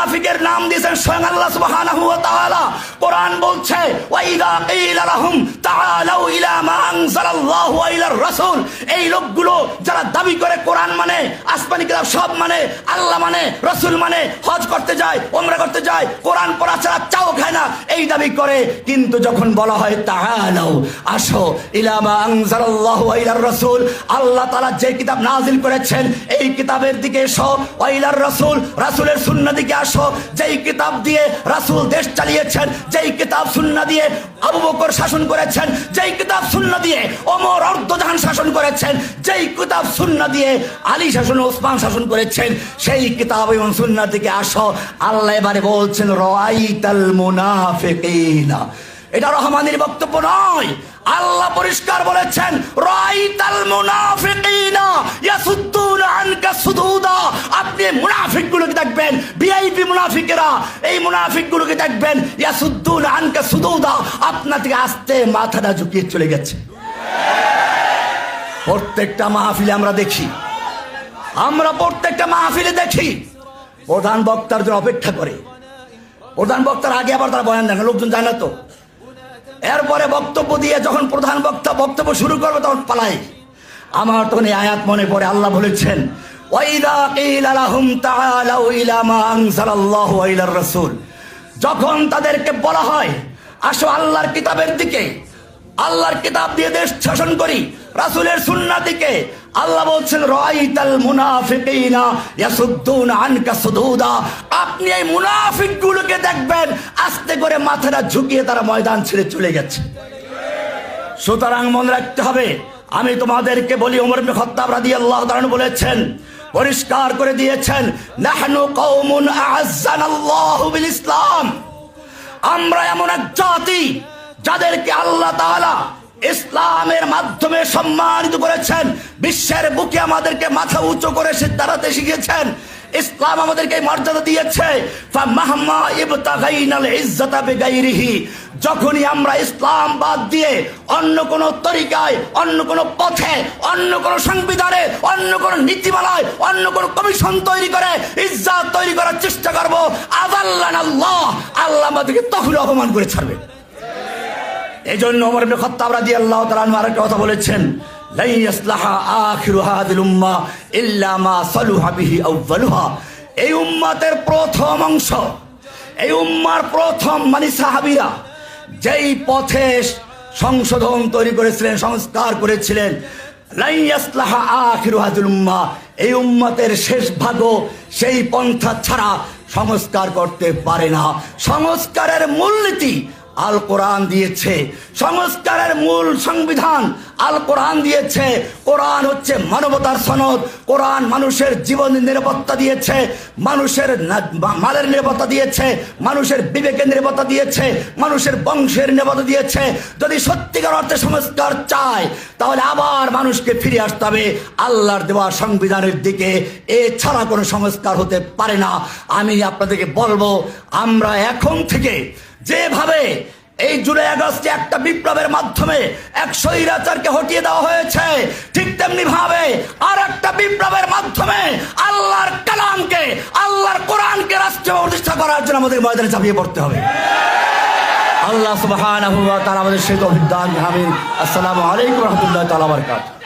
মুনাফিকের নাম দিয়েছেন স্বয়ং আল্লাহ সুবহানাহু ওয়া তাআলা। কোরআন বলছে ওয়াইদা কিলা লাহুম তাআলাউ ইলা মা আনজালাল্লাহু ওয়া ইলার রাসূল, এই লোকগুলো যারা দাবি করে কোরআন মানে, আসমানি কিতাব সব মানে, আল্লাহ মানে, রাসূল মানে, হজ করতে যায়, ওমরা করতে যায়, কোরআন পড়া ছাড়া চাও খায় না, এই দাবি করে। কিন্তু যখন বলা হয় তাআলাউ, আসো, ইলা মা আনজালাল্লাহু ওয়া ইলার রাসূল, আল্লাহ তাআলা যে কিতাব নাজিল করেছেন এই কিতাবের দিকে এসো, ওয়া ইলার রাসূল, রাসূলের সুন্নাহ দিকে আসো, যেই কিতাব দিয়ে রাসূল দেশ চালিয়েছেন, যেই কিতাব সুন্নাহ দিয়ে আবু বকর শাসন করেছেন, যেই কিতাব সুন্নাহ দিয়ে ওমর অর্ধজাহান শাসন করেছেন, যেই কিতাব সুন্নাহ দিয়ে আলী শাসন, ওসমান শাসন করেছেন, সেই কিতাব এবং সুন্নাহ থেকে আসো। আল্লাহ এবারে বলছেন রাআইতাল মুনাফিকিনা, এটা রহমানের বক্তব্য নয়, আল্লাহ পরিষ্কার বলেছেন রাআইতাল মুনাফিকিনা ইয়াসুদ্দুনা আনকা সুদুদা, আপনি মুনাফিকগুলোকে দেখবেন, ভিআইপি মুনাফিকেরা, এই মুনাফিকগুলোকে দেখবেন ইয়াসুদ্দুনা আনকা সুদুদা, আপনার থেকে আস্তে মাথাটা ঝুঁকিয়ে চলে গেছে। প্রত্যেকটা মাহফিলে আমরা দেখি, আমরা প্রত্যেকটা মাহফিলে দেখি প্রধান বক্তার জন্য অপেক্ষা করে, প্রধান বক্তার আগে আবার তারা বয়ান দেন, লোকজন জানে তো, এরপরে বক্তব্য দিয়ে যখন প্রধান বক্তা বক্তব্য শুরু করবে তখন পালাই। আমার তখন এই আয়াত মনে পড়ে, আল্লাহ বলেছেন ওয়াইদা কিলা লাহুম তাআলাউ ইলা মা আনজালাল্লাহু ওয়া ইলার রাসূল, যখন তাদেরকে বলা হয় আসো আল্লাহর কিতাবের দিকে, আল্লাহর কিতাব দিয়ে দেশ শাসন করি, রাসূলের সুন্নাহ দিকে, আল্লাহ বলছেন রাআইতাল মুনাফিকিনা ইয়াসুদ্দুনা আনকা সুদুদা, আপনি এই মুনাফিকগুলোকে দেখবেন আস্তে করে মাথাটা ঝুঁকিয়ে তারা ময়দান ছেড়ে চলে গেছে। সুতরাং মনে রাখতে হবে, আমি তোমাদেরকে বলি, ওমর ইবনে খাত্তাব রাদিয়াল্লাহু তাআলা আনহু বলেছেন, পরিষ্কার করে দিয়েছেন, নাহনু কওমুন আ'আজ্জানাল্লাহু বিল ইসলাম, আমরা এমন এক জাতি যাদেরকে আল্লাহ তাআলা ইসলামের মাধ্যমে সম্মানিত করেছেন, বিশ্বের বুকে আমাদেরকে মাথা উঁচু করে সে দাঁড়াতে শিখিয়েছেন, ইসলাম আমাদেরকে মর্যাদা দিয়েছে। ফামাহমা ইবতাগাইনাল ইজ্জাতা বিগাইরিহি, যখনই আমরা ইসলাম বাদ দিয়ে অন্য কোন তরিকায়, অন্য কোন পথে, অন্য কোন সংবিধানে, অন্য কোন নীতিমালায়, অন্য কোন কমিশন তৈরি করে ইজ্জত তৈরি করার চেষ্টা করব, আযাল্লানাল্লাহ, আল্লাহ আমাদেরকে তখন অপমান করে ছাড়বে। এই জন্য ওমর ইবনে খাত্তাব রাদিয়াল্লাহু তাআলা আনহু আরেকটা কথা বলেছেন, লা ইয়াসলাহা আখিরু হাযিল উম্মাহ ইল্লা মা সালুহা বিহি আউয়ালুহা, এই উম্মতের প্রথম অংশ, এই উম্মার প্রথম মানে সাহাবীরা যেই পথে সংশোধন তৈরি করেছিলেন, সংস্কার করেছিলেন, লা ইয়াসলাহা আখিরু হাযিল উম্মাহ, এই উম্মতের শেষ ভাগও সেই পন্থা ছাড়া সংস্কার করতে পারে না। সংস্কারের মূলনীতি আল কোরআন দিয়েছে, সংস্কারের মূল সংবিধান আল কোরআন দিয়েছে। কোরআন হচ্ছে মানবতার সনদ, কোরআন মানুষের জীবনের নিরাপত্তা দিয়েছে, মানুষের মালের নিরাপত্তা দিয়েছে, মানুষের বিবেকের নিরাপত্তা দিয়েছে, মানুষের বংশের নিরাপত্তা দিয়েছে। যদি সত্যিকার অর্থে সংস্কার চায় তাহলে আবার মানুষকে ফিরে আসতে হবে আল্লাহর দেওয়া সংবিধানের দিকে, এছাড়া কোনো সংস্কার হতে পারে না। আমি আপনাদেরকে বলবো, আমরা এখন থেকে যেভাবে এই জুলাই আগস্টে একটা বিপ্লবের মাধ্যমে এক স্বৈরাচারকে হটিয়ে দেওয়া হয়েছে, ঠিক তেমনি ভাবে আর একটা বিপ্লবের মাধ্যমে আল্লাহর কালামকে, আল্লাহর কোরআনকে রাষ্ট্রে প্রতিষ্ঠা করার জন্য আমাদের ময়দানে ঝাঁপিয়ে পড়তে হবে। আল্লাহ সুবহানাহু ওয়া তাআলা আমাদের সেই তৌফিক দান করুন। আমিন। আসসালামু আলাইকুম ওয়া রাহমাতুল্লাহি ওয়া বারাকাতুহু।